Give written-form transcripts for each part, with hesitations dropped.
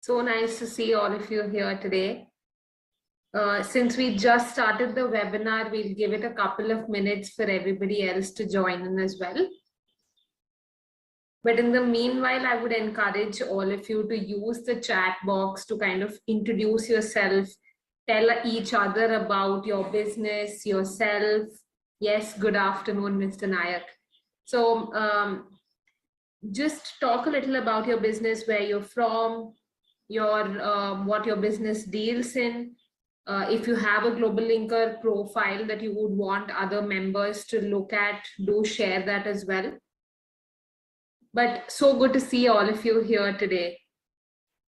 So nice to see all of you here today. Since we just started the webinar, we'll give it a couple of minutes for everybody else to join in as well. But in the meanwhile, I would encourage all of you to use the chat box to kind of introduce yourself, tell each other about your business, yourself. Yes, good afternoon, Mr. Nayak. So just talk a little about your business, where you're from, what your business deals in. If you have a GlobalLinker profile that you would want other members to look at, do share that as well. But so good to see all of you here today.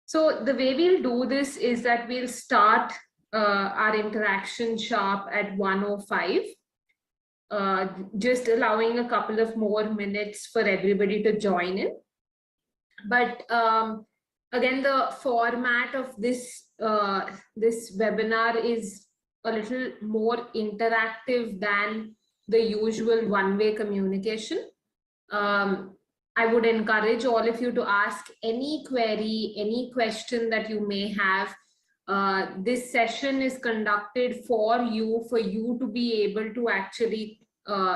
So the way we'll do this is that we'll start our interaction sharp at 1:05, just allowing a couple of more minutes for everybody to join in. But again, the format of this webinar is a little more interactive than the usual one-way communication. I would encourage all of you to ask any query, any question that you may have. This session is conducted for you to be able to actually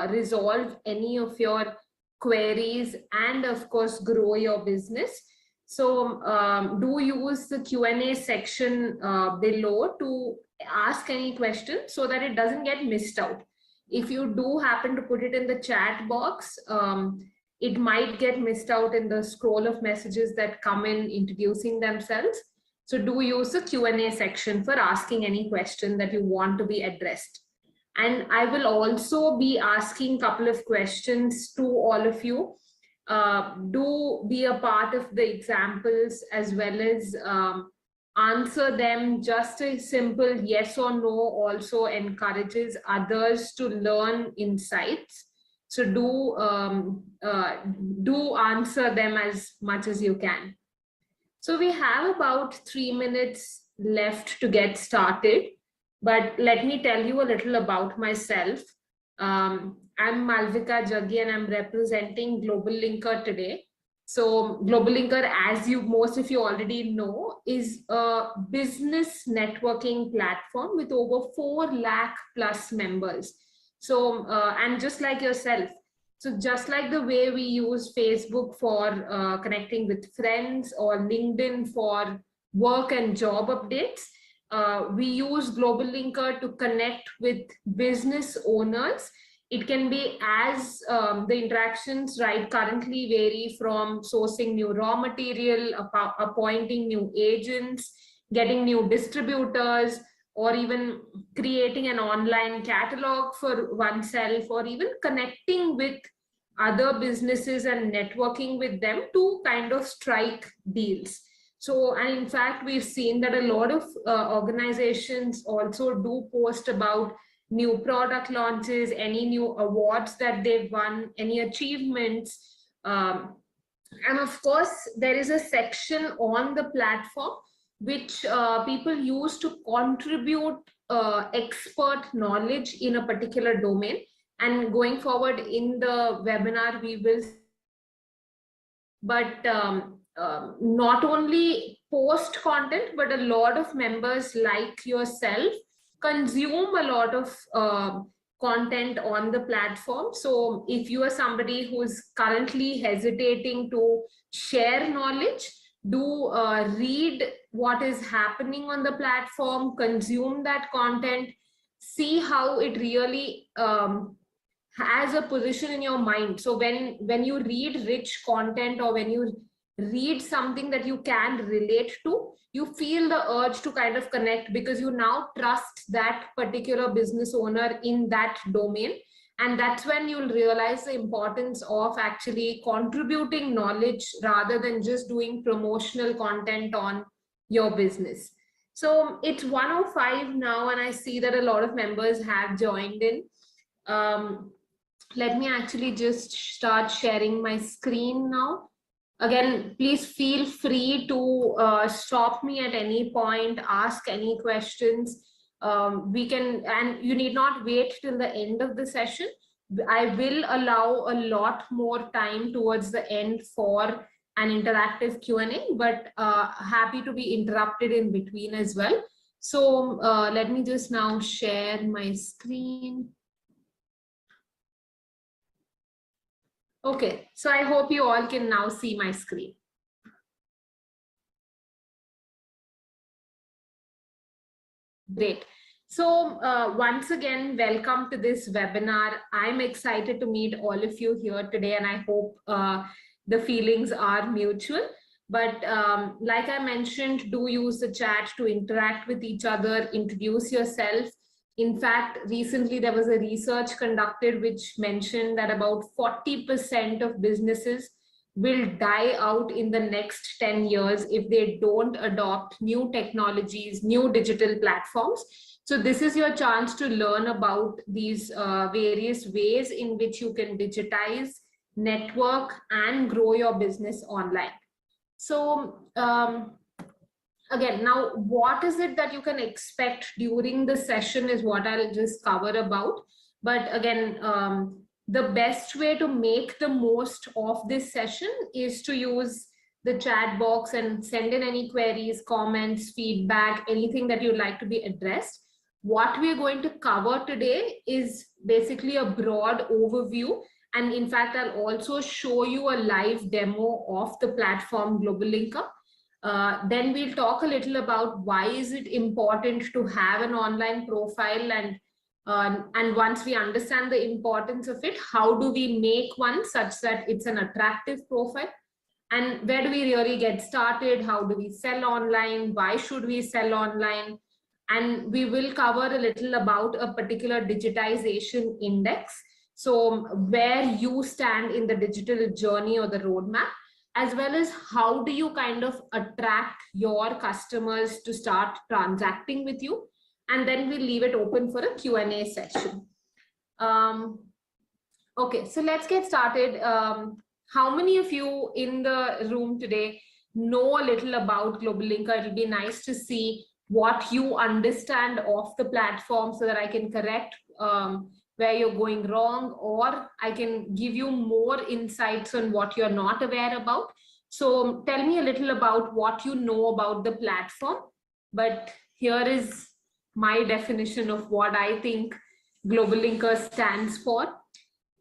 resolve any of your queries and of course grow your business. So do use the Q&A section below to ask any question so that it doesn't get missed out. If you do happen to put it in the chat box, it might get missed out in the scroll of messages that come in introducing themselves. So do use the Q&A section for asking any question that you want to be addressed. And I will also be asking a couple of questions to all of you. Do be a part of the examples as well as answer them. Just a simple yes or no also encourages others to learn insights. So do answer them as much as you can. So we have about 3 minutes left to get started, but let me tell you a little about myself. I'm Malvika Jaggi and I'm representing GlobalLinker today. So GlobalLinker, as most of you already know, is a business networking platform with over 4 lakh plus members. So, and just like yourself, so just like the way we use Facebook for connecting with friends or LinkedIn for work and job updates, we use GlobalLinker to connect with business owners. It can be as the interactions currently vary from sourcing new raw material, appointing new agents, getting new distributors, or even creating an online catalog for oneself, or even connecting with other businesses and networking with them to kind of strike deals. So, and in fact, we've seen that a lot of organizations also do post about new product launches, any new awards that they've won, any achievements. And of course, there is a section on the platform which people use to contribute expert knowledge in a particular domain. And going forward in the webinar, we will, but not only post content, but a lot of members like yourself consume a lot of content on the platform. So if you are somebody who's currently hesitating to share knowledge, do read what is happening on the platform, consume that content, see how it really has a position in your mind. So when you read rich content, or when you read something that you can relate to, you feel the urge to kind of connect, because you now trust that particular business owner in that domain. And that's when you'll realize the importance of actually contributing knowledge rather than just doing promotional content on your business. So it's 1:05 now, and I see that a lot of members have joined in. Let me actually just start sharing my screen now. Again, please feel free to stop me at any point, ask any questions. We can, and you need not wait till the end of the session. I will allow a lot more time towards the end for an interactive Q&A, but happy to be interrupted in between as well. So let me just now share my screen. Okay, so I hope you all can now see my screen. Great. So once again, welcome to this webinar. I'm excited to meet all of you here today, and I hope the feelings are mutual. But like I mentioned, do use the chat to interact with each other, introduce yourself. In fact, recently there was a research conducted which mentioned that about 40% of businesses will die out in the next 10 years if they don't adopt new technologies, new digital platforms. So this is your chance to learn about these various ways in which you can digitize, network, and grow your business online. So again, now what is it that you can expect during the session is what I'll just cover about. But again, the best way to make the most of this session is to use the chat box and send in any queries, comments, feedback, anything that you'd like to be addressed. What we're going to cover today is basically a broad overview. And in fact, I'll also show you a live demo of the platform GlobalLinker. Then we'll talk a little about why is it important to have an online profile, and once we understand the importance of it, how do we make one such that it's an attractive profile, and where do we really get started, how do we sell online, why should we sell online, and we will cover a little about a particular digitization index, so where you stand in the digital journey or the roadmap, as well as how do you kind of attract your customers to start transacting with you. And then we'll leave it open for a Q&A session. Okay, so let's get started. How many of you in the room today know a little about GlobalLinker? It'll be nice to see what you understand of the platform so that I can correct where you're going wrong, or I can give you more insights on what you're not aware about. So tell me a little about what you know about the platform. But here is my definition of what I think GlobalLinker stands for.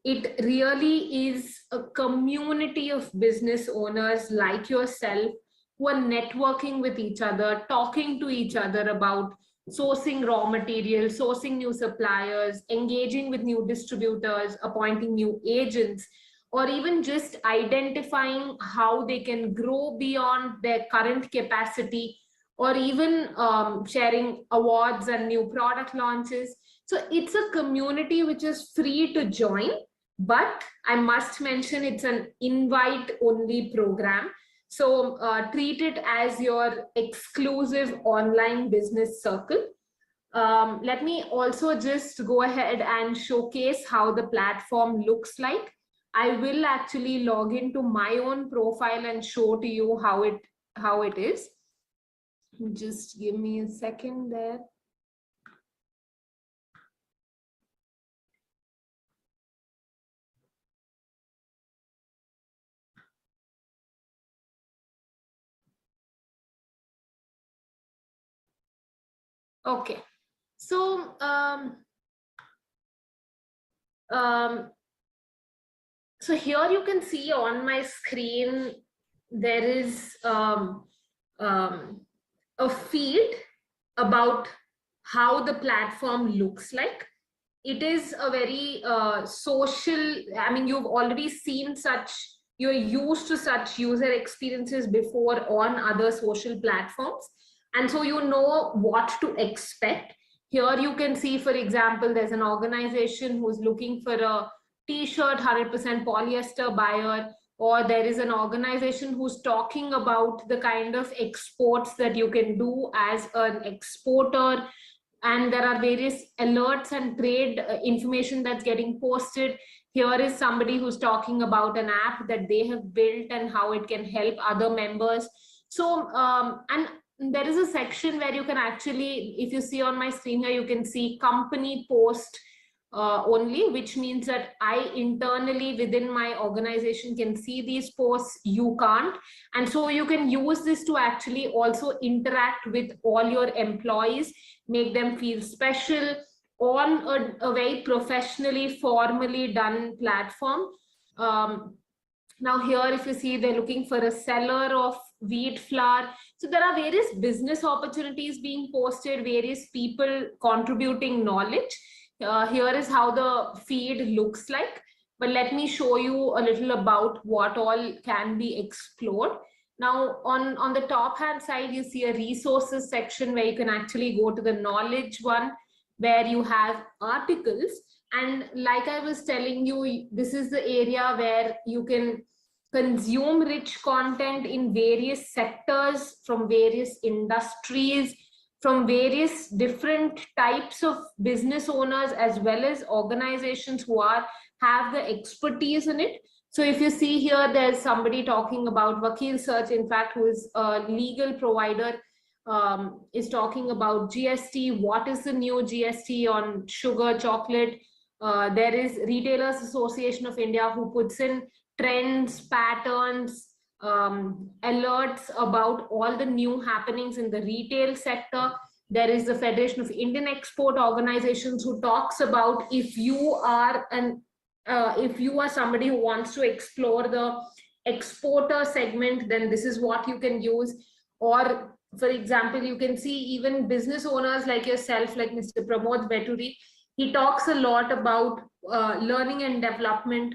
It really is a community of business owners like yourself who are networking with each other, talking to each other about sourcing raw materials, sourcing new suppliers, engaging with new distributors, appointing new agents, or even just identifying how they can grow beyond their current capacity, or even sharing awards and new product launches. So it's a community which is free to join, but I must mention it's an invite-only program. So treat it as your exclusive online business circle. Let me also just go ahead and showcase how the platform looks like. I will actually log into my own profile and show to you how it is. Just give me a second there. Okay, so so here you can see on my screen there is a feed about how the platform looks like. It is a very social, I mean, you've already seen such, you're used to such user experiences before on other social platforms. And so you know what to expect. Here you can see, for example, there's an organization who's looking for a t-shirt, 100% polyester buyer, or there is an organization who's talking about the kind of exports that you can do as an exporter. And there are various alerts and trade information that's getting posted. Here is somebody who's talking about an app that they have built and how it can help other members. So, and there is a section where you can actually, if you see on my screen here, you can see company post only, which means that I internally within my organization can see these posts, you can't. And so you can use this to actually also interact with all your employees, make them feel special on a very professionally, formally done platform. Now here, if you see, they're looking for a seller of wheat flour. So there are various business opportunities being posted, various people contributing knowledge. Here is how the feed looks like. But let me show you a little about what all can be explored. Now, on the top hand side, you see a resources section where you can actually go to the knowledge one, where you have articles. And like I was telling you, this is the area where you can consume rich content in various sectors, from various industries, from various different types of business owners, as well as organizations who have the expertise in it. So if you see here, there's somebody talking about Vakil Search, in fact, who is a legal provider, is talking about GST. What is the new GST on sugar, chocolate? There is Retailers Association of India, who puts in trends, patterns, alerts about all the new happenings in the retail sector. There is the Federation of Indian Export Organizations, who talks about if you are somebody who wants to explore the exporter segment, then this is what you can use. Or for example, you can see even business owners like yourself, like Mr. Pramod Veturi, he talks a lot about learning and development.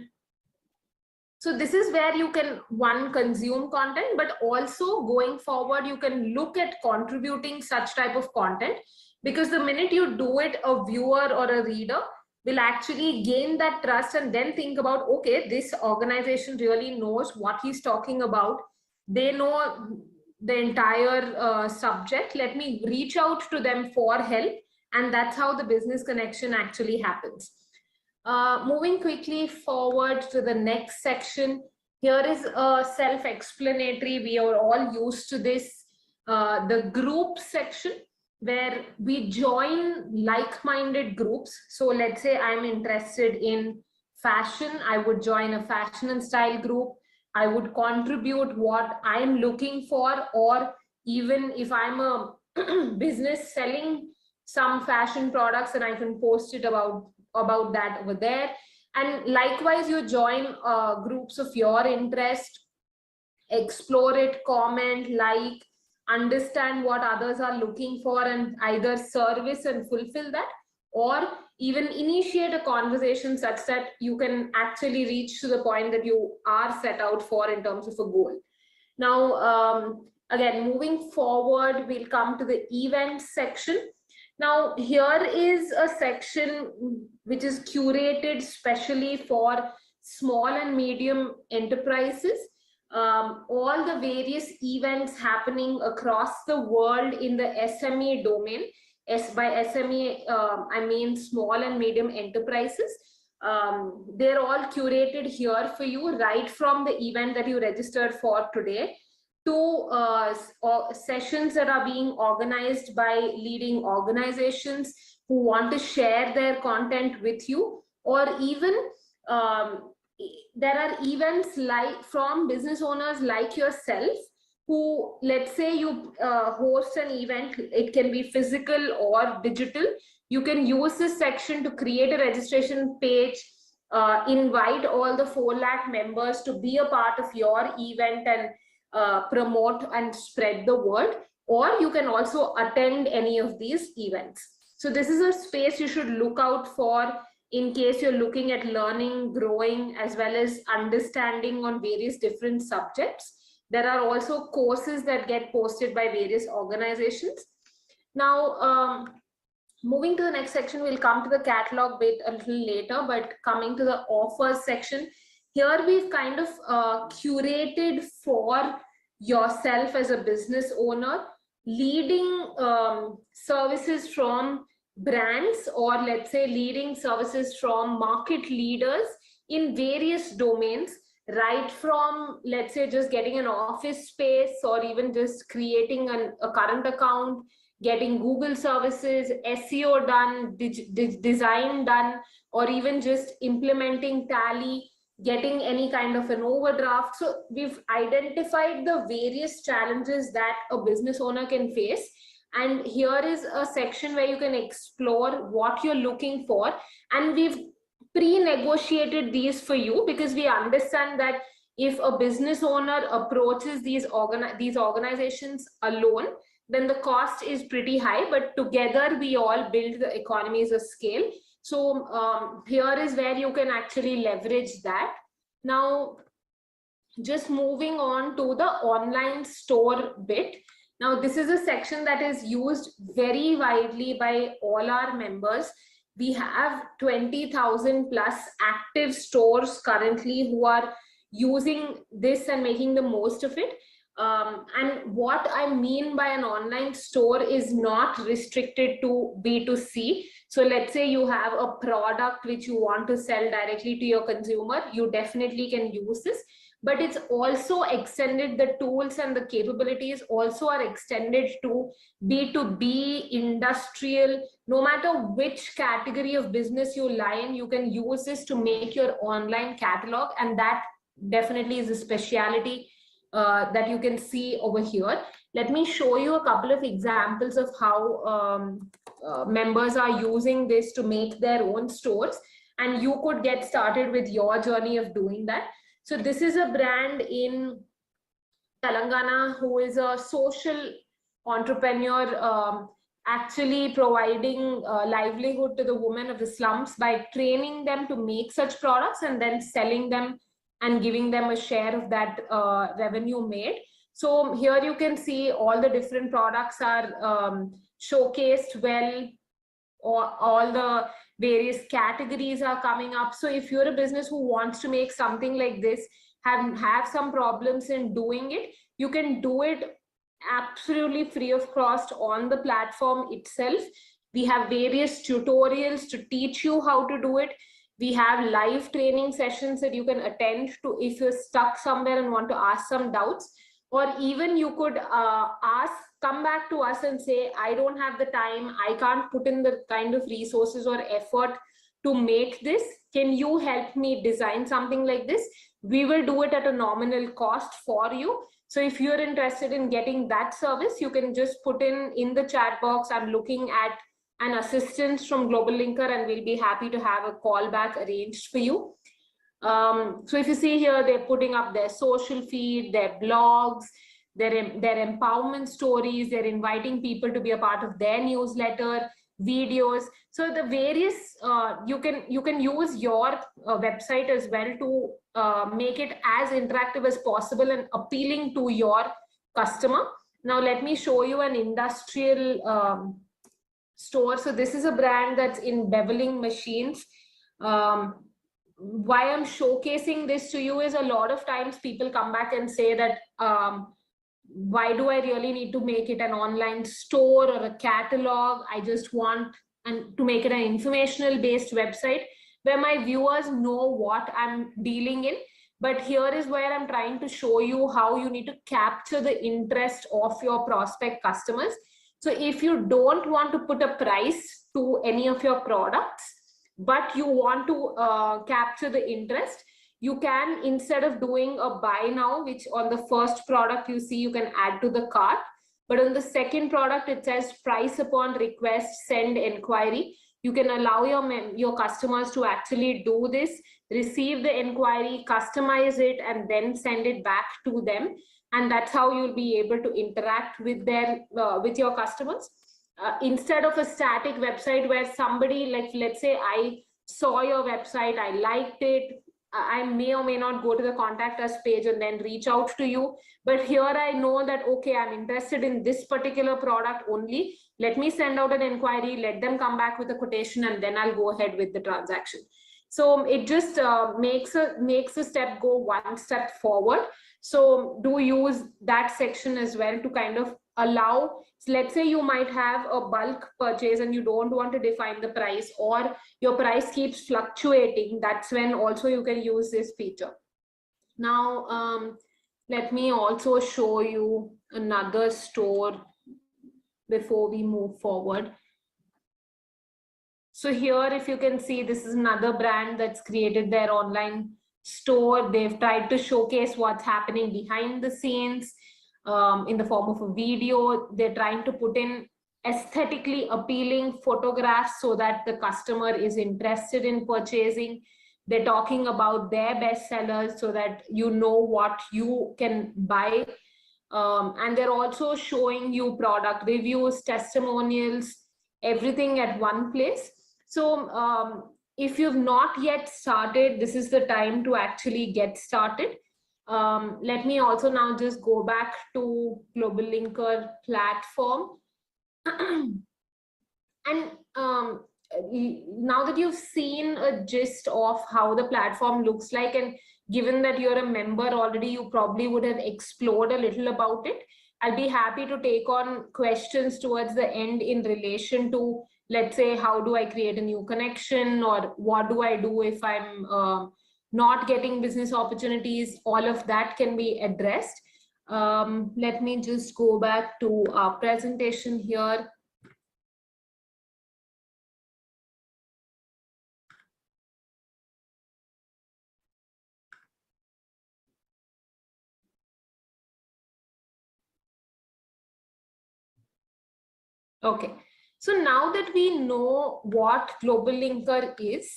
So this is where you can, one, consume content, but also going forward, you can look at contributing such type of content, because the minute you do it, a viewer or a reader will actually gain that trust and then think about, okay, this organization really knows what he's talking about. They know the entire subject. Let me reach out to them for help. And that's how the business connection actually happens. Moving quickly forward to the next section, here is a self-explanatory. We are all used to this, the group section, where we join like-minded groups. So let's say I'm interested in fashion, I would join a fashion and style group. I would contribute what I'm looking for, or even if I'm a business selling some fashion products, and I can post it about that over there. And likewise, you join groups of your interest, explore it, comment, like, understand what others are looking for, and either service and fulfill that, or even initiate a conversation such that you can actually reach to the point that you are set out for in terms of a goal. Now, again, moving forward, we'll come to the events section. Now, here is a section which is curated specially for small and medium enterprises. All the various events happening across the world in the SME domain. By SME, I mean small and medium enterprises. They're all curated here for you, right from the event that you registered for today, to sessions that are being organized by leading organizations who want to share their content with you, or even there are events like from business owners like yourself, who, let's say you host an event, it can be physical or digital. You can use this section to create a registration page, invite all the 4 lakh members to be a part of your event and promote and spread the word, or you can also attend any of these events. So this is a space you should look out for in case you're looking at learning, growing, as well as understanding on various different subjects. There are also courses that get posted by various organizations. Now, moving to the next section, we'll come to the catalog bit a little later, but coming to the offers section, here we've kind of curated for yourself as a business owner, leading services from brands, or let's say leading services from market leaders in various domains, right from, let's say, just getting an office space, or even just creating a current account, getting Google services, SEO done, design done, or even just implementing Tally, getting any kind of an overdraft. So we've identified the various challenges that a business owner can face. And here is a section where you can explore what you're looking for. And we've pre-negotiated these for you because we understand that if a business owner approaches these organizations alone, then the cost is pretty high, but together we all build the economies of scale. So here is where you can actually leverage that. Now, just moving on to the online store bit. Now, this is a section that is used very widely by all our members. We have 20,000 plus active stores currently who are using this and making the most of it. And what I mean by an online store is not restricted to B2C. So let's say you have a product which you want to sell directly to your consumer, you definitely can use this. But it's also extended, the tools and the capabilities also are extended to B2B, industrial, no matter which category of business you lie in, you can use this to make your online catalog. And that definitely is a speciality that you can see over here. Let me show you a couple of examples of how members are using this to make their own stores. And you could get started with your journey of doing that. So this is a brand in Telangana who is a social entrepreneur, actually providing livelihood to the women of the slums by training them to make such products and then selling them and giving them a share of that revenue made. So here you can see all the different products are showcased well, or all the various categories are coming up. So if you're a business who wants to make something like this, have some problems in doing it, you can do it absolutely free of cost on the platform itself. We have various tutorials to teach you how to do it. We have live training sessions that you can attend to if you're stuck somewhere and want to ask some doubts. Or even you could come back to us and say, I don't have the time, I can't put in the kind of resources or effort to make this. Can you help me design something like this? We will do it at a nominal cost for you. So if you're interested in getting that service, you can just put in the chat box, I'm looking at an assistance from GlobalLinker, and we'll be happy to have a call back arranged for you. So if you see here, they're putting up their social feed, their blogs, their empowerment stories, they're inviting people to be a part of their newsletter, videos. So the various, you can use your website as well to make it as interactive as possible and appealing to your customer. Now let me show you an industrial store. So this is a brand that's in beveling machines. Why I'm showcasing this to you is a lot of times people come back and say that, why do I really need to make it an online store or a catalog? I just want to make it an informational based website where my viewers know what I'm dealing in. But here is where I'm trying to show you how you need to capture the interest of your prospect customers. So if you don't want to put a price to any of your products, but you want to capture the interest, you can, instead of doing a buy now, which on the first product you see, you can add to the cart. But on the second product, it says price upon request, send inquiry. You can allow your customers to actually do this, receive the inquiry, customize it, and then send it back to them. And that's how you'll be able to interact with with your customers. Instead of a static website where somebody, like, let's say I saw your website, I liked it, I may or may not go to the contact us page and then reach out to you. But here I know that, okay, I'm interested in this particular product only. Let me send out an inquiry, let them come back with a quotation, and then I'll go ahead with the transaction. So it just makes a step go one step forward. So do use that section as well to kind of allow, let's say you might have a bulk purchase and you don't want to define the price, or your price keeps fluctuating. That's when also you can use this feature. Now, let me also show you another store before we move forward. So here, if you can see, this is another brand that's created their online store. They've tried to showcase what's happening behind the scenes in the form of a video. They're trying to put in aesthetically appealing photographs so that the customer is interested in purchasing. They're talking about their best sellers so that you know what you can buy. And they're also showing you product reviews, testimonials, everything at one place. So if you've not yet started, this is the time to actually get started. Let me also now just go back to GlobalLinker platform. And now that you've seen a gist of how the platform looks like, and given that you're a member already, you probably would have explored a little about it. I'll be happy to take on questions towards the end in relation to, let's say, how do I create a new connection, or what do I do if I'm not getting business opportunities. All of that can be addressed. Let me just go back to our presentation here. Okay, so now that we know what GlobalLinker is,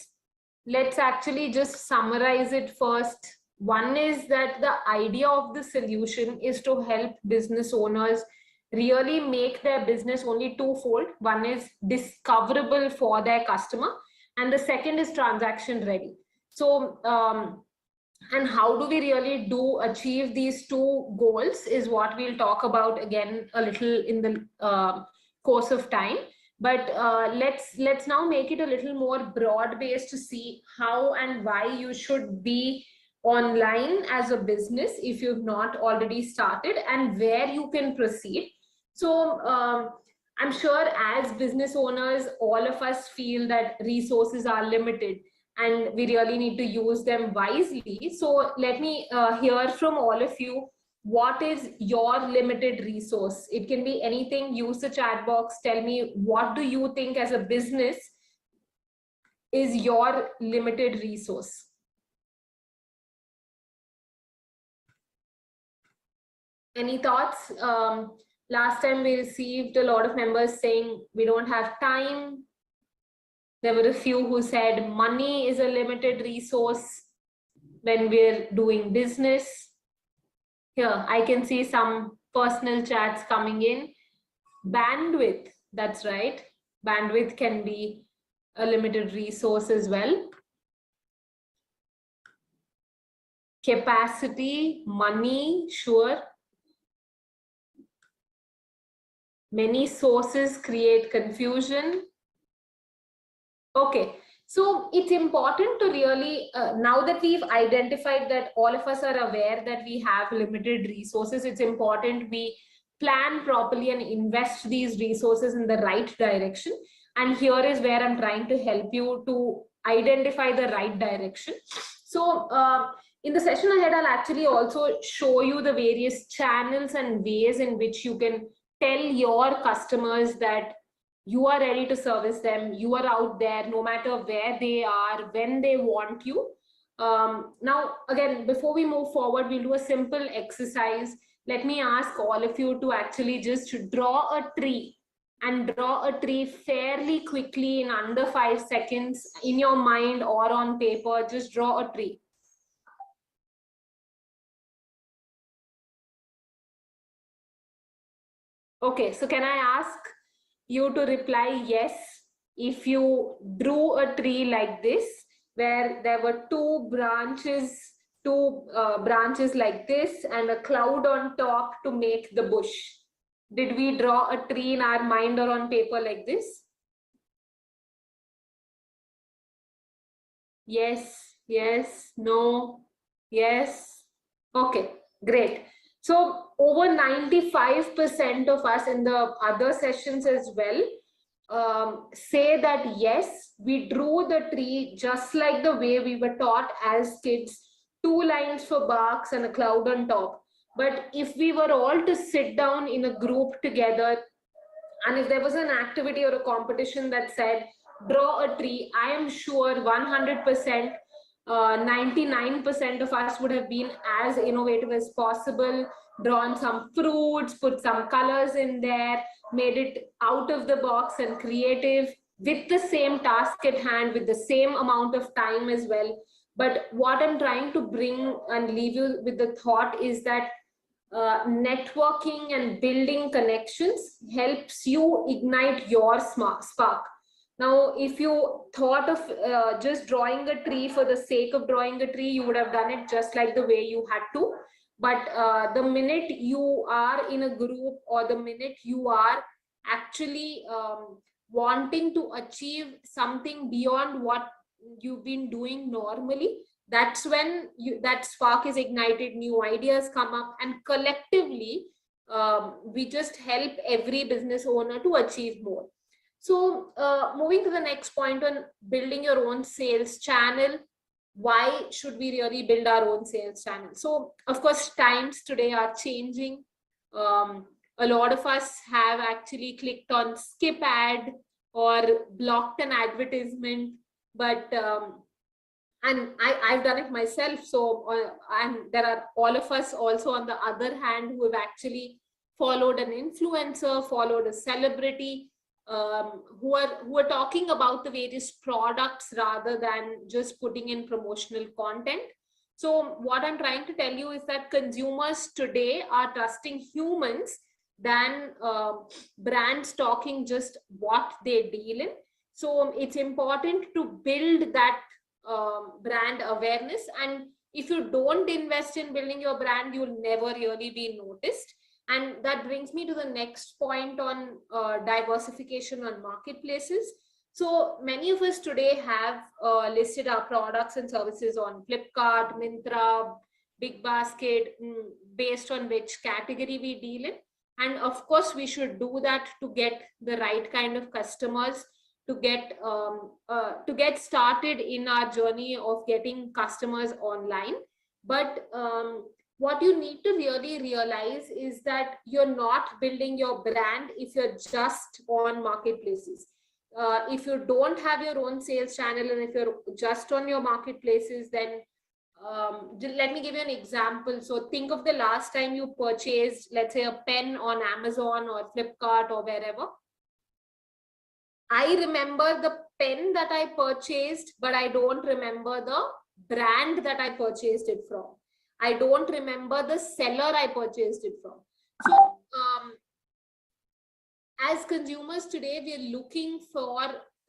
let's actually just summarize it first. One is that the idea of the solution is to help business owners really make their business only twofold. One is discoverable for their customer, and the second is transaction ready. So, and how do we really do achieve these two goals is what we'll talk about again a little in the course of time. But let's now make it a little more broad based to see how and why you should be online as a business if you've not already started, and where you can proceed. So I'm sure as business owners, all of us feel that resources are limited and we really need to use them wisely. So let me hear from all of you. What is your limited resource? It can be anything. Use the chat box. Tell me, what do you think as a business is your limited resource? Any thoughts? Last time we received a lot of members saying we don't have time. There were a few who said money is a limited resource when we're doing business. Here, I can see some personal chats coming in. Bandwidth, that's right. Bandwidth can be a limited resource as well. Capacity, money, sure. Many sources create confusion. Okay, so it's important to really, now that we've identified that all of us are aware that we have limited resources, it's important we plan properly and invest these resources in the right direction. And here is where I'm trying to help you to identify the right direction. So in the session ahead, I'll actually also show you the various channels and ways in which you can tell your customers that you are ready to service them. You are out there no matter where they are, when they want you. Now, again, before we move forward, we'll do a simple exercise. Let me ask all of you to actually just draw a tree, and draw a tree fairly quickly in under 5 seconds in your mind or on paper. Just draw a tree. Okay, so can I ask you to reply yes if you drew a tree like this, where there were two branches like this and a cloud on top to make the bush. Did we draw a tree in our mind or on paper like this? Yes, yes, no, yes. Okay, great. So over 95% of us in the other sessions as well say that yes, we drew the tree just like the way we were taught as kids, 2 lines for barks and a cloud on top. But if we were all to sit down in a group together, and if there was an activity or a competition that said, draw a tree. I am sure 100%, 99% of us would have been as innovative as possible, drawn some fruits, put some colors in there, made it out of the box and creative with the same task at hand, with the same amount of time as well. But what I'm trying to bring and leave you with the thought is that networking and building connections helps you ignite your spark. Now, if you thought of just drawing a tree for the sake of drawing a tree, you would have done it just like the way you had to. But the minute you are in a group, or the minute you are actually wanting to achieve something beyond what you've been doing normally, that's when that spark is ignited, new ideas come up, and collectively we just help every business owner to achieve more. So moving to the next point on building your own sales channel, why should we really build our own sales channel? So of course, times today are changing. A lot of us have actually clicked on skip ad or blocked an advertisement, but and I've done it myself. So and there are all of us also on the other hand who have actually followed an influencer, followed a celebrity, who are talking about the various products rather than just putting in promotional content. So what I'm trying to tell you is that consumers today are trusting humans than brands talking just what they deal in. So it's important to build that brand awareness, and if you don't invest in building your brand, you'll never really be noticed. And that brings me to the next point on diversification on marketplaces. So many of us today have listed our products and services on Flipkart, Myntra, Big Basket, based on which category we deal in. And of course, we should do that to get the right kind of customers, to get started in our journey of getting customers online. But what you need to really realize is that you're not building your brand if you're just on marketplaces. If you don't have your own sales channel, and if you're just on your marketplaces, then let me give you an example. So think of the last time you purchased, let's say, a pen on Amazon or Flipkart or wherever. I remember the pen that I purchased, but I don't remember the brand that I purchased it from. I don't remember the seller I purchased it from. So as consumers today, we're looking for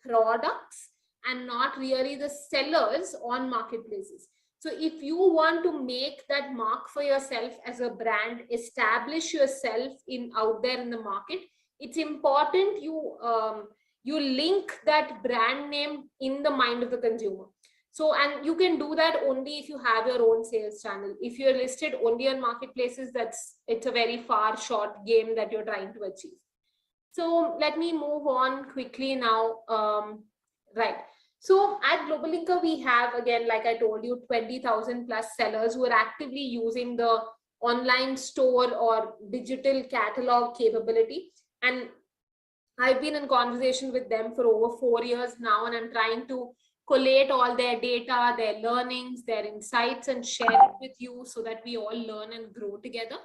products and not really the sellers on marketplaces. So if you want to make that mark for yourself as a brand, establish yourself out there in the market, it's important you link that brand name in the mind of the consumer. So, and you can do that only if you have your own sales channel. If you're listed only on marketplaces, it's a very far short game that you're trying to achieve. So let me move on quickly now. Right. So at GlobalLinker, we have, again, like I told you, 20,000 plus sellers who are actively using the online store or digital catalog capability. And I've been in conversation with them for over 4 years now, and I'm trying to collate all their data, their learnings, their insights, and share it with you so that we all learn and grow together.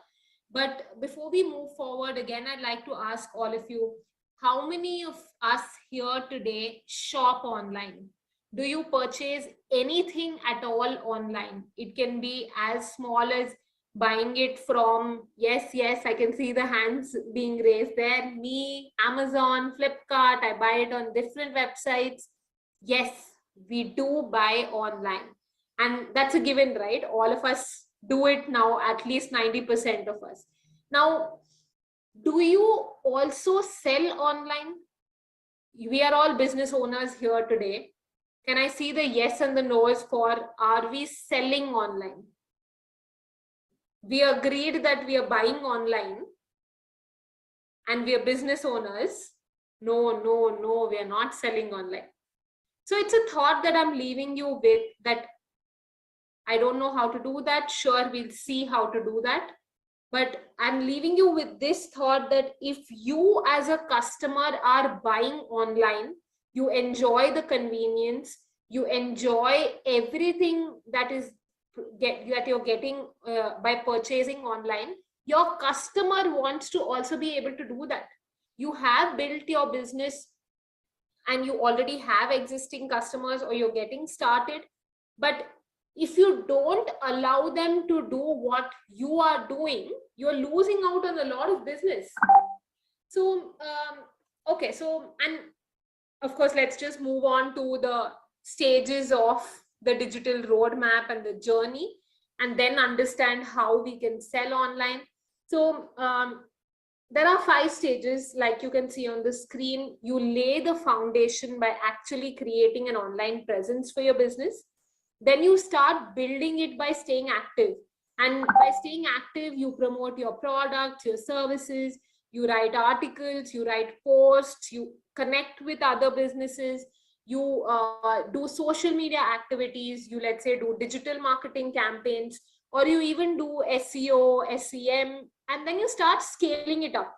But before we move forward, again, I'd like to ask all of you, how many of us here today shop online? Do you purchase anything at all online? It can be as small as buying it from, yes, I can see the hands being raised there, me, Amazon, Flipkart, I buy it on different websites. Yes, we do buy online, and that's a given, right? All of us do it now, at least 90% of us. Now, do you also sell online? We are all business owners here today. Can I see the yes and the no's for, are we selling online? We agreed that we are buying online and we are business owners. No, we are not selling online. So it's a thought that I'm leaving you with, that I don't know how to do that. Sure, we'll see how to do that. But I'm leaving you with this thought that if you as a customer are buying online, you enjoy the convenience, you enjoy everything that you're getting by purchasing online. Your customer wants to also be able to do that. You have built your business and you already have existing customers, or you're getting started, but if you don't allow them to do what you are doing, you're losing out on a lot of business. So okay, so, and of course, let's just move on to the stages of the digital roadmap and the journey, and then understand how we can sell online. So there are 5 stages, like you can see on the screen. You lay the foundation by actually creating an online presence for your business. Then you start building it by staying active. And by staying active, you promote your products, your services, you write articles, you write posts, you connect with other businesses, you do social media activities, you, let's say, do digital marketing campaigns, or you even do SEO, SEM, and then you start scaling it up.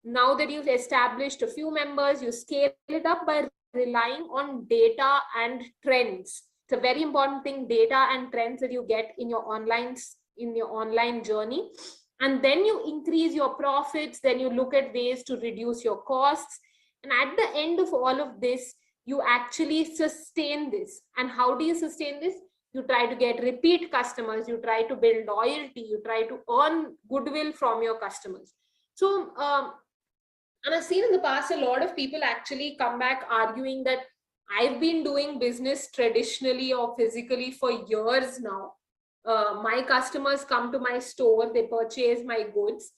Now that you've established a few members, you scale it up by relying on data and trends. It's a very important thing, data and trends that you get in your online journey. And then you increase your profits, then you look at ways to reduce your costs. And at the end of all of this, you actually sustain this. And how do you sustain this? You try to get repeat customers, you try to build loyalty, you try to earn goodwill from your customers. So, and I've seen in the past a lot of people actually come back arguing that I've been doing business traditionally or physically for years now. My customers come to my store, they purchase my goods.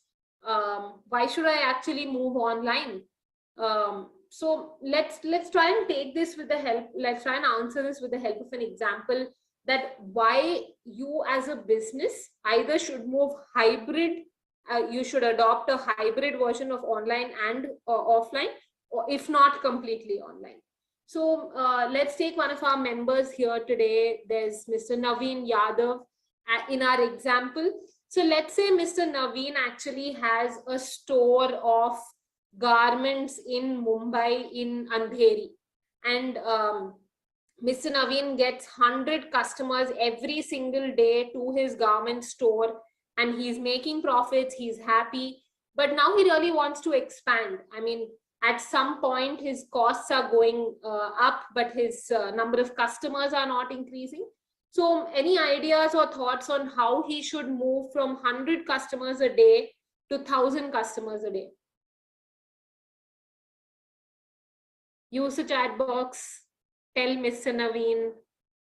Why should I actually move online? So let's try and take this with the help. Let's try and answer this with the help of an example, that why you as a business either should move hybrid. You should adopt a hybrid version of online and offline, or if not completely online. So let's take one of our members here today. There's Mr. Naveen Yadav in our example. So let's say Mr. Naveen actually has a store of garments in Mumbai, in Andheri, and Mr. Naveen gets 100 customers every single day to his garment store, and he's making profits, he's happy, but now he really wants to expand. I mean, at some point his costs are going up, but his number of customers are not increasing. So any ideas or thoughts on how he should move from 100 customers a day to 1,000 customers a day? Use the chat box, tell Mr. Naveen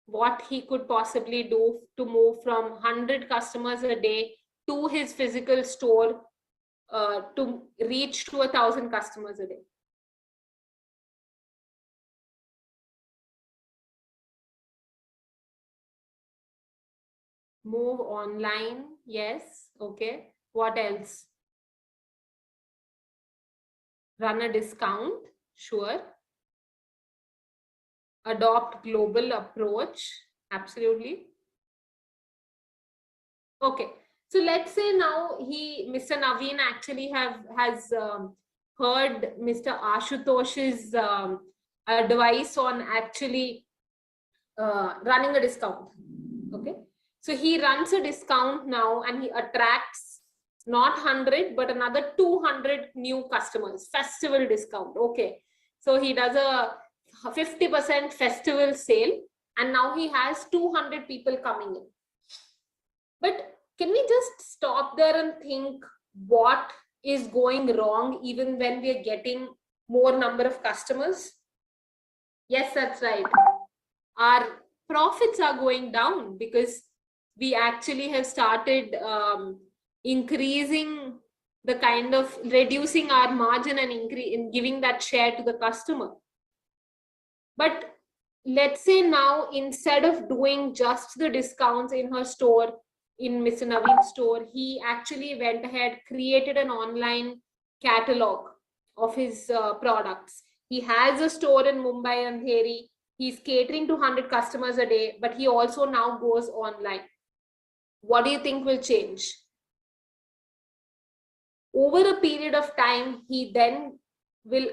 what he could possibly do to move from 100 customers a day to his physical store to reach to 1,000 customers a day. Move online, yes, okay. What else? Run a discount, sure. Adopt global approach, absolutely. Okay, so let's say now Mr. Naveen actually has heard Mr. Ashutosh's advice on actually running a discount. Okay, so he runs a discount now and he attracts not 100 but another 200 new customers. Festival discount. Okay, so he does a 50% festival sale and now he has 200 people coming in. But can we just stop there and think what is going wrong even when we are getting more number of customers? Yes, that's right. Our profits are going down because we actually have started increasing the kind of reducing our margin and giving that share to the customer. But let's say now, instead of doing just the discounts in her store, in Mr. Naveen's store, he actually went ahead, created an online catalog of his products. He has a store in Mumbai and Andheri. He's catering to 100 customers a day, but he also now goes online. What do you think will change? Over a period of time, he then will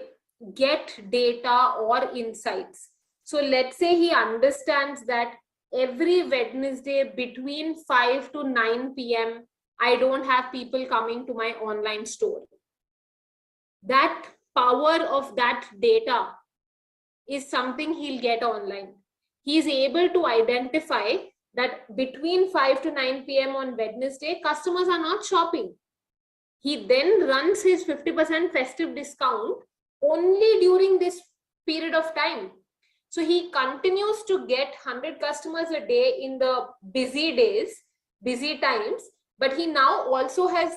get data or insights. So let's say he understands that every Wednesday between 5 to 9 p.m. I don't have people coming to my online store. That power of that data is something he'll get online. He is able to identify that between 5 to 9 p.m. on Wednesday, customers are not shopping. He then runs his 50% festive discount only during this period of time. So he continues to get 100 customers a day in the busy days, busy times, but he now also has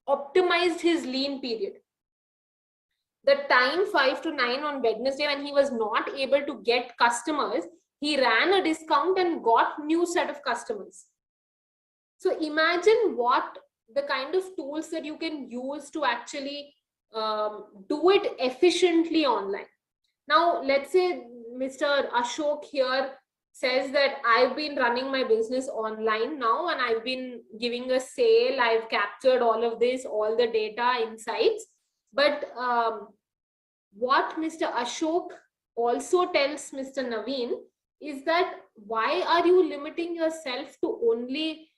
optimized his lean period. The time 5 to 9 on Wednesday, when he was not able to get customers, he ran a discount and got new set of customers. So imagine what the kind of tools that you can use to actually do it efficiently online. Now, let's say Mr. Ashok here says that I've been running my business online now and I've been giving a sale. I've captured all of this, all the data, insights. But what Mr. Ashok also tells Mr. Naveen is that why are you limiting yourself to only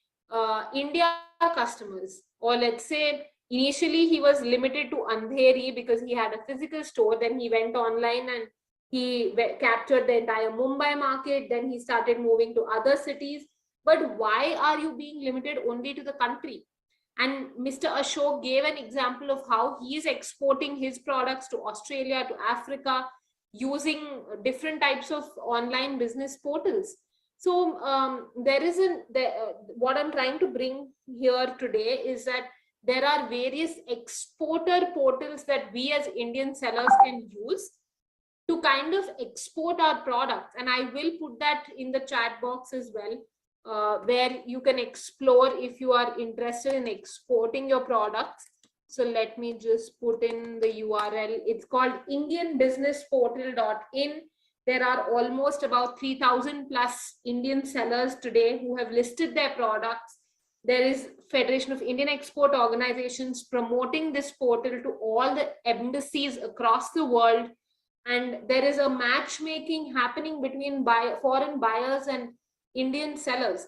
India customers? Or let's say initially he was limited to Andheri because he had a physical store. Then he went online and he captured the entire Mumbai market. Then he started moving to other cities. But why are you being limited only to the country? And Mr. Ashok gave an example of how he is exporting his products to Australia, to Africa, using different types of online business portals. So what I'm trying to bring here today is that there are various exporter portals that we as Indian sellers can use to kind of export our products. And I will put that in the chat box as well, where you can explore if you are interested in exporting your products. So let me just put in the URL. It's called indianbusinessportal.in. There are almost about 3,000 plus Indian sellers today who have listed their products. There is Federation of Indian Export Organizations promoting this portal to all the embassies across the world. And there is a matchmaking happening between foreign buyers and Indian sellers.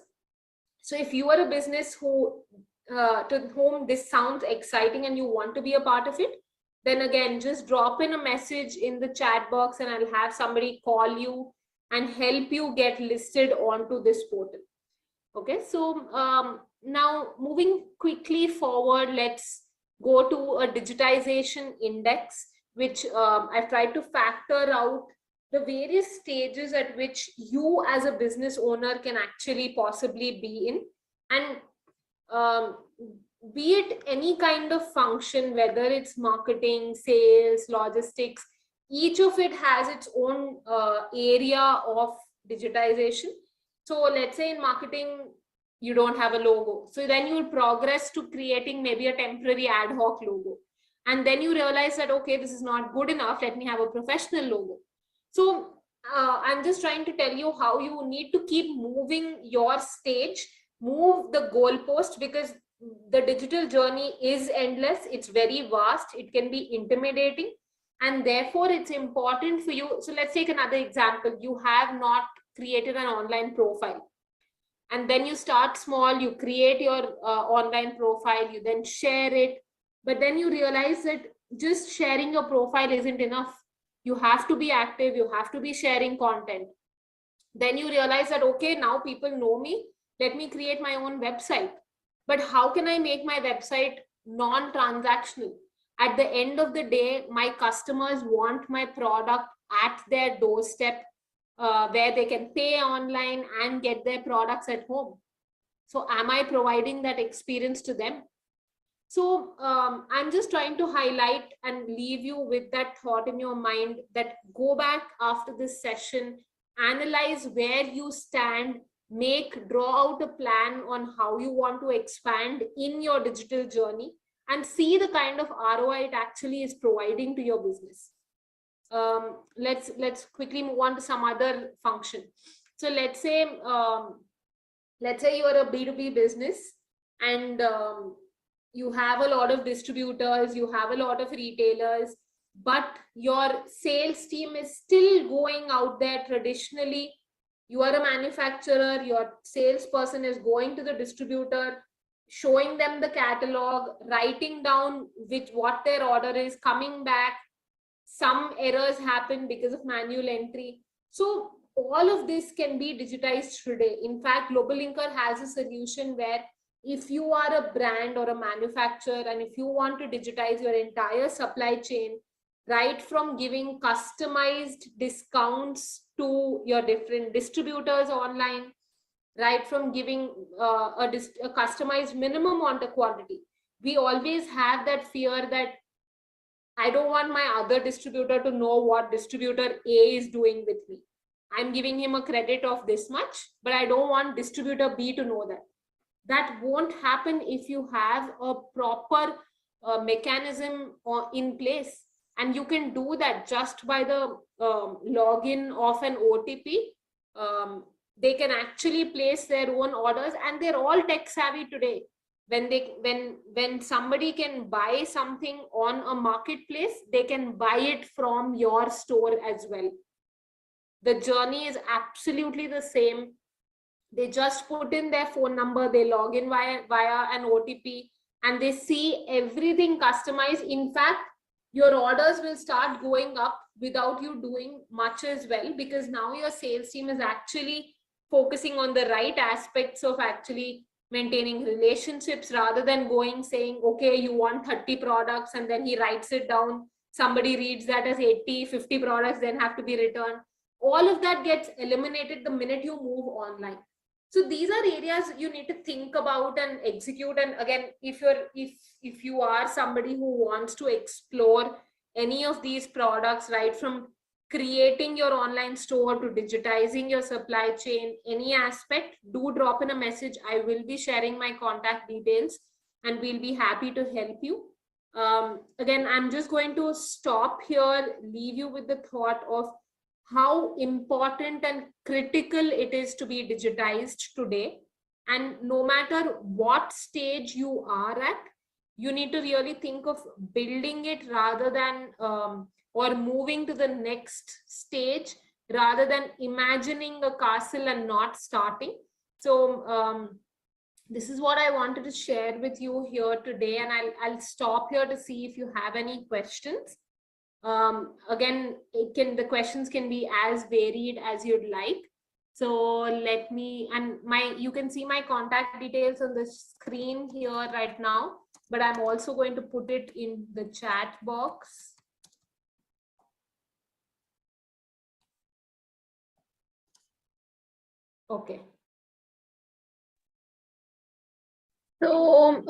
So if you are a business who to whom this sounds exciting and you want to be a part of it, then again, just drop in a message in the chat box and I'll have somebody call you and help you get listed onto this portal. Okay, so now moving quickly forward, let's go to a digitization index, which I've tried to factor out the various stages at which you as a business owner can actually possibly be in. And be it any kind of function, whether it's marketing, sales, logistics, each of it has its own area of digitization. So let's say in marketing, you don't have a logo. So then you will progress to creating maybe a temporary ad hoc logo. And then you realize that, okay, this is not good enough. Let me have a professional logo. So I'm just trying to tell you how you need to keep moving your stage, move the goalpost, because the digital journey is endless. It's very vast. It can be intimidating. And therefore, it's important for you. So let's take another example. You have not created an online profile. And then you start small, you create your online profile, you then share it. But then you realize that just sharing your profile isn't enough. You have to be active, you have to be sharing content. Then you realize that, okay, now people know me, let me create my own website. But how can I make my website non-transactional? At the end of the day, my customers want my product at their doorstep, where they can pay online and get their products at home. So am I providing that experience to them? So I'm just trying to highlight and leave you with that thought in your mind, that go back after this session, analyze where you stand, draw out a plan on how you want to expand in your digital journey, and see the kind of ROI it actually is providing to your business. Let's quickly move on to some other function. So let's say you are a B2B business, and you have a lot of distributors, you have a lot of retailers, but your sales team is still going out there traditionally. You are a manufacturer, your salesperson is going to the distributor, showing them the catalog, writing down what their order is, coming back. Some errors happen because of manual entry. So all of this can be digitized today. In fact, GlobalLinker has a solution where if you are a brand or a manufacturer and if you want to digitize your entire supply chain, right from giving customized discounts to your different distributors online, right from giving a customized minimum order quantity. We always have that fear that I don't want my other distributor to know what distributor A is doing with me. I'm giving him a credit of this much, but I don't want distributor B to know that. That won't happen if you have a proper mechanism in place. And you can do that just by the login of an OTP. They can actually place their own orders, and they're all tech savvy today. When somebody can buy something on a marketplace, they can buy it from your store as well. The journey is absolutely the same. They just put in their phone number, they log in via an OTP, and they see everything customized. In fact, your orders will start going up without you doing much as well, because now your sales team is actually focusing on the right aspects of actually maintaining relationships, rather than going saying, okay, you want 30 products, and then he writes it down. Somebody reads that as 80, 50 products, then have to be returned. All of that gets eliminated the minute you move online. So these are areas you need to think about and execute. And again, if you are somebody who wants to explore any of these products, right from creating your online store to digitizing your supply chain, any aspect, do drop in a message. I will be sharing my contact details and we'll be happy to help you. Again, I'm just going to stop here, leave you with the thought of how important and critical it is to be digitized today. And no matter what stage you are at, you need to really think of building it rather than or moving to the next stage, rather than imagining a castle and not starting. So this is what I wanted to share with you here today, and I'll stop here to see if you have any questions. Again, the questions can be as varied as you'd like. So let me, and you can see my contact details on the screen here right now, but I'm also going to put it in the chat box. Okay. So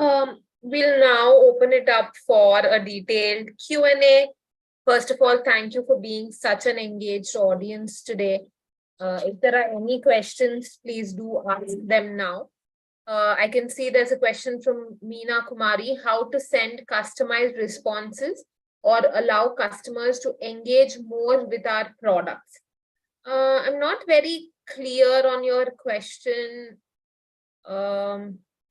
we'll now open it up for a detailed Q&A. First of all, thank you for being such an engaged audience today. If there are any questions, please do ask them now. I can see there's a question from Meena Kumari: how to send customized responses or allow customers to engage more with our products. I'm not very clear on your question.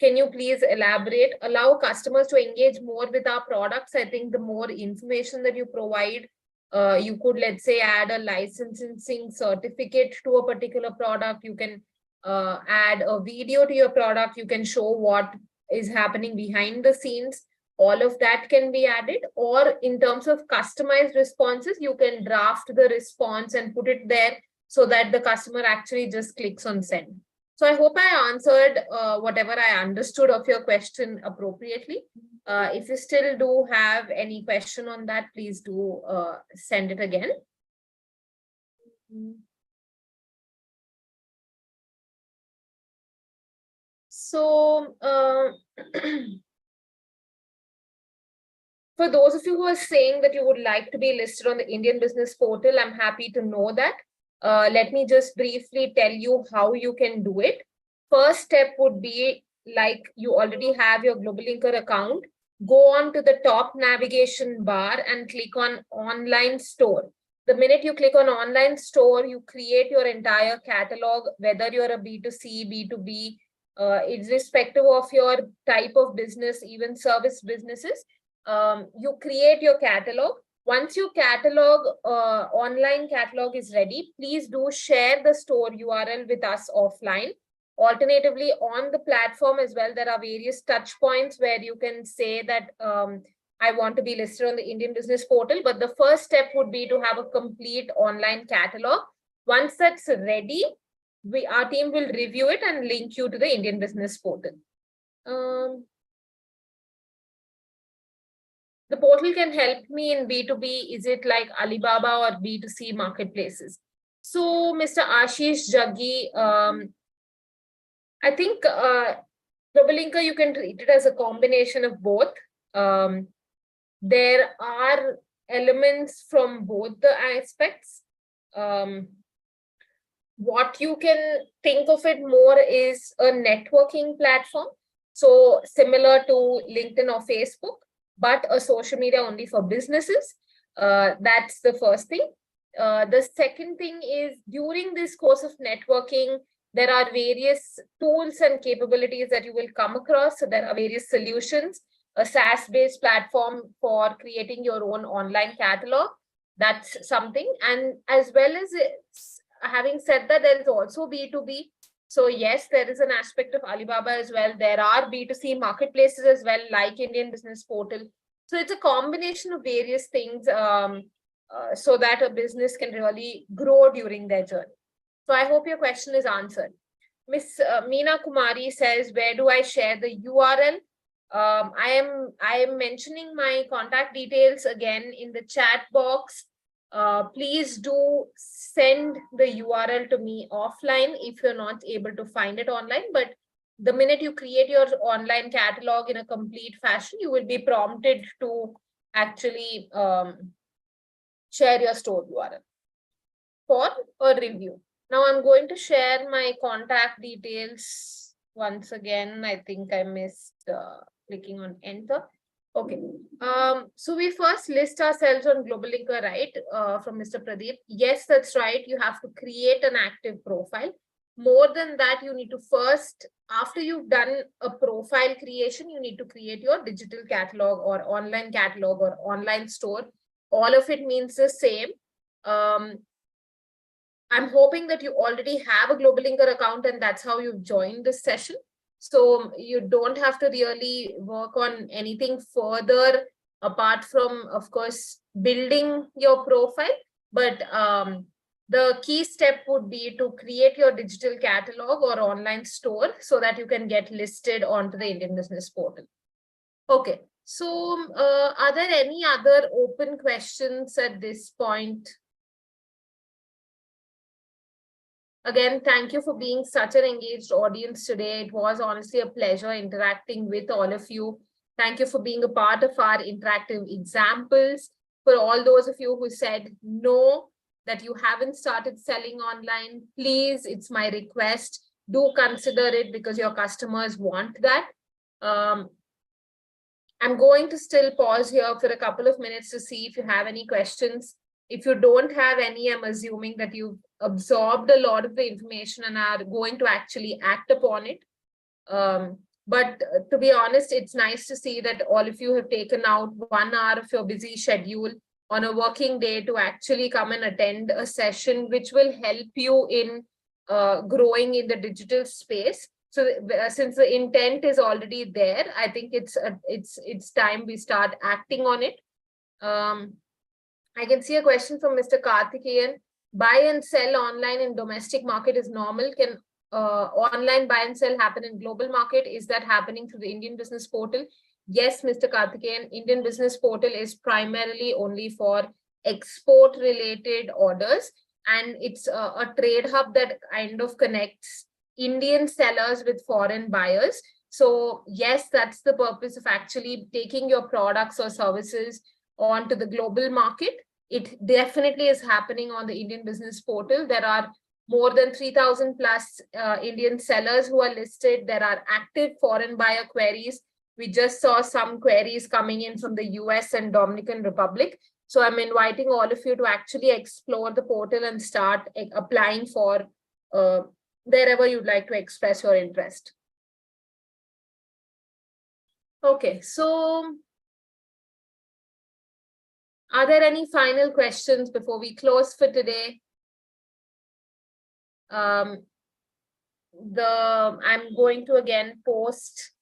Can you please elaborate? Allow customers to engage more with our products. I think the more information that you provide, you could, let's say, add a licensing certificate to a particular product. You can add a video to your product. You can show what is happening behind the scenes. All of that can be added. Or in terms of customized responses, you can draft the response and put it there so that the customer actually just clicks on send. So I hope I answered whatever I understood of your question appropriately. If you still do have any question on that, please do send it again. So for those of you who are saying that you would like to be listed on the Indian Business Portal, I'm happy to know that. Let me just briefly tell you how you can do it. First step would be, like you already have your GlobalLinker account, go on to the top navigation bar and click on online store. The minute you click on online store, you create your entire catalog, whether you're a B2C, B2B, irrespective of your type of business, even service businesses. You create your catalog. Once your catalog, online catalog is ready, please do share the store URL with us offline. Alternatively, on the platform as well, there are various touch points where you can say that I want to be listed on the Indian Business Portal. But the first step would be to have a complete online catalog. Once that's ready, our team will review it and link you to the Indian Business Portal. The portal can help me in B2B. Is it like Alibaba or B2C marketplaces? So, Mr. Ashish Jaggi, I think GlobalLinker, you can treat it as a combination of both. There are elements from both the aspects. What you can think of it more is a networking platform. So similar to LinkedIn or Facebook, but a social media only for businesses. That's the first thing. The second thing is, during this course of networking, there are various tools and capabilities that you will come across. So there are various solutions, a SaaS-based platform for creating your own online catalog. That's something. And as well as having said that, there is also B2B. So yes, there is an aspect of Alibaba as well. There are B2C marketplaces as well, like Indian Business Portal. So it's a combination of various things so that a business can really grow during their journey. So I hope your question is answered. Miss Meena Kumari says, where do I share the URL? I am mentioning my contact details again in the chat box. Please do send the URL to me offline if you're not able to find it online. But the minute you create your online catalog in a complete fashion, you will be prompted to actually share your store URL for a review. Now I'm going to share my contact details once again. I think I missed clicking on enter. Okay. So we first list ourselves on GlobalLinker, right? From Mr. Pradeep. Yes, that's right. You have to create an active profile. More than that, you need to first, after you've done a profile creation, you need to create your digital catalog or online catalog or online store. All of it means the same. I'm hoping that you already have a GlobalLinker account and that's how you've joined this session. So you don't have to really work on anything further apart from, of course, building your profile. But the key step would be to create your digital catalog or online store so that you can get listed onto the Indian Business Portal. Okay, so are there any other open questions at this point? Again, thank you for being such an engaged audience today. It was honestly a pleasure interacting with all of you. Thank you for being a part of our interactive examples. For all those of you who said no, that you haven't started selling online, please, it's my request, do consider it because your customers want that. I'm going to still pause here for a couple of minutes to see if you have any questions. If you don't have any, I'm assuming that you've absorbed a lot of the information and are going to actually act upon it. But to be honest, it's nice to see that all of you have taken out 1 hour of your busy schedule on a working day to actually come and attend a session, which will help you in growing in the digital space. So since the intent is already there, I think it's time we start acting on it. I can see a question from Mr. Karthikeyan. Buy and sell online in domestic market is normal. Can online buy and sell happen in global market? Is that happening through the Indian Business Portal? Yes, Mr. Karthikeyan, Indian Business Portal is primarily only for export related orders. And it's a trade hub that kind of connects Indian sellers with foreign buyers. So yes, that's the purpose of actually taking your products or services onto the global market. It definitely is happening on the Indian Business Portal. There are more than 3,000 plus Indian sellers who are listed. There are active foreign buyer queries. We just saw some queries coming in from the US and Dominican Republic. So I'm inviting all of you to actually explore the portal and start applying for wherever you'd like to express your interest. Okay, so Are there any final questions before we close for today? I'm going to again post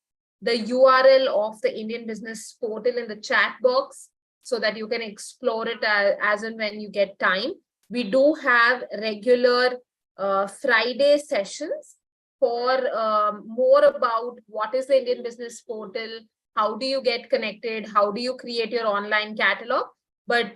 the URL of the Indian Business Portal in the chat box so that you can explore it as and when you get time. We do have regular Friday sessions for more about what is the Indian Business Portal, how do you get connected, how do you create your online catalog. But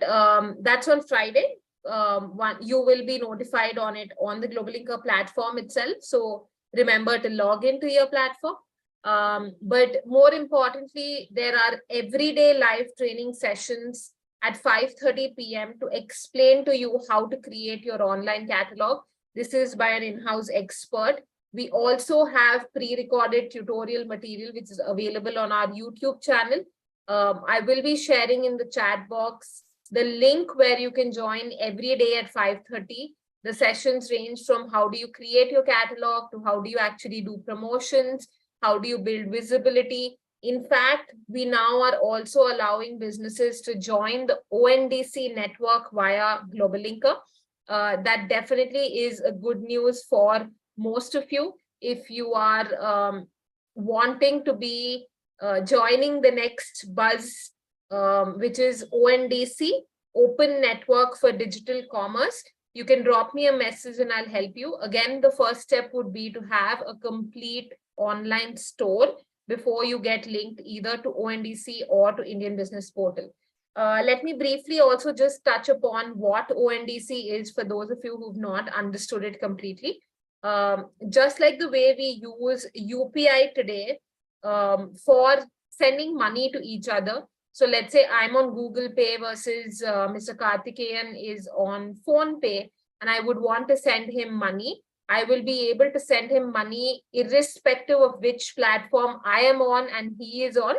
that's on Friday. You will be notified on it on the GlobalLinker platform itself. So remember to log into your platform. But more importantly, there are everyday live training sessions at 5:30 p.m. to explain to you how to create your online catalog. This is by an in-house expert. We also have pre-recorded tutorial material, which is available on our YouTube channel. I will be sharing in the chat box the link where you can join every day at 5:30. The sessions range from how do you create your catalog to how do you actually do promotions, how do you build visibility. In fact, we now are also allowing businesses to join the ONDC network via GlobalLinker. That definitely is a good news for most of you. If you are wanting to be joining the next buzz, which is ONDC, Open Network for Digital Commerce, you can drop me a message and I'll help you. Again, the first step would be to have a complete online store before you get linked either to ONDC or to Indian Business Portal. Let me briefly also just touch upon what ONDC is for those of you who've not understood it completely. Just like the way we use UPI today for sending money to each other. So let's say I'm on Google Pay versus Mr. Karthikeyan is on Phone Pay, and I would want to send him money. I will be able to send him money irrespective of which platform I am on and he is on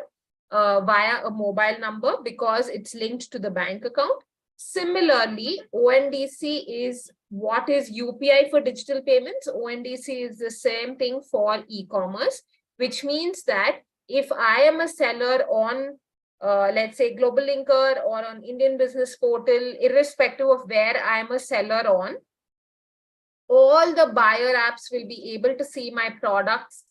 via a mobile number because it's linked to the bank account. Similarly, ONDC is what is UPI for digital payments. ONDC is the same thing for e-commerce, which means that if I am a seller on let's say GlobalLinker or on Indian Business Portal, irrespective of where I'm a seller on, all the buyer apps will be able to see my products,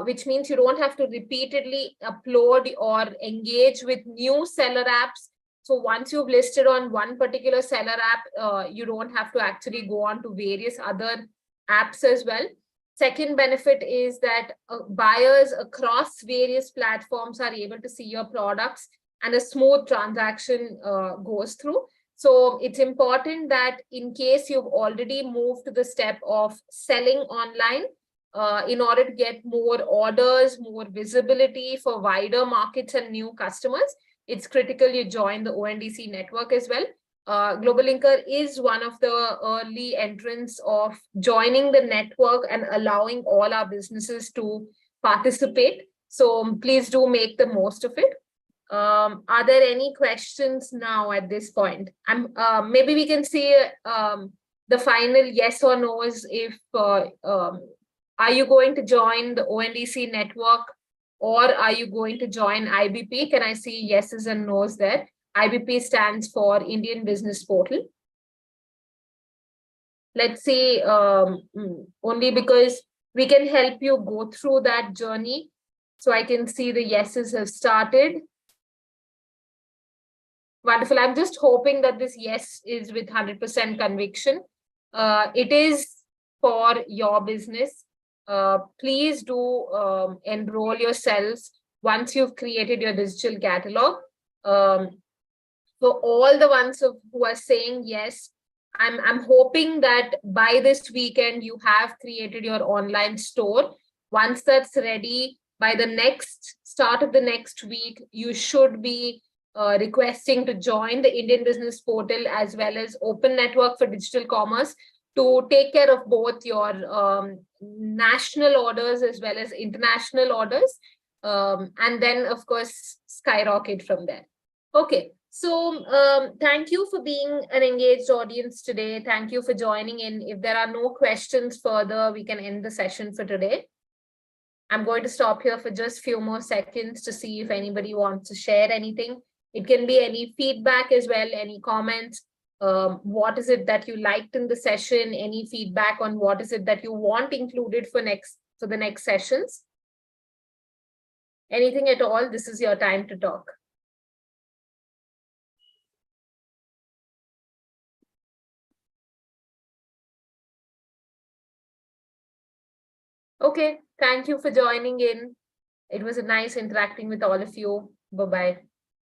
which means you don't have to repeatedly upload or engage with new seller apps. So once you've listed on one particular seller app, you don't have to actually go on to various other apps as well. Second benefit is that buyers across various platforms are able to see your products and a smooth transaction goes through. So it's important that in case you've already moved to the step of selling online, in order to get more orders, more visibility for wider markets and new customers, it's critical you join the ONDC network as well. GlobalLinker is one of the early entrants of joining the network and allowing all our businesses to participate. So please do make the most of it. Are there any questions now at this point? Maybe we can see the final yes or no's. If are you going to join the ONDC network or are you going to join IBP? Can I see yeses and no's there? IBP stands for Indian Business Portal. Let's see, only because we can help you go through that journey. So I can see the yeses have started. Wonderful. I'm just hoping that this yes is with 100% conviction. It is for your business. Please do enroll yourselves once you've created your digital catalog. For all the ones who are saying yes, I'm hoping that by this weekend you have created your online store. Once that's ready, by the start of the next week, you should be requesting to join the Indian Business Portal as well as Open Network for Digital Commerce to take care of both your national orders as well as international orders. And then, of course, skyrocket from there. Okay. So thank you for being an engaged audience today. Thank you for joining in. If there are no questions further, we can end the session for today. I'm going to stop here for just a few more seconds to see if anybody wants to share anything. It can be any feedback as well, any comments. What is it that you liked in the session? Any feedback on what is it that you want included for the next sessions? Anything at all, this is your time to talk. Okay, thank you for joining in. It was a nice interacting with all of you. Bye-bye.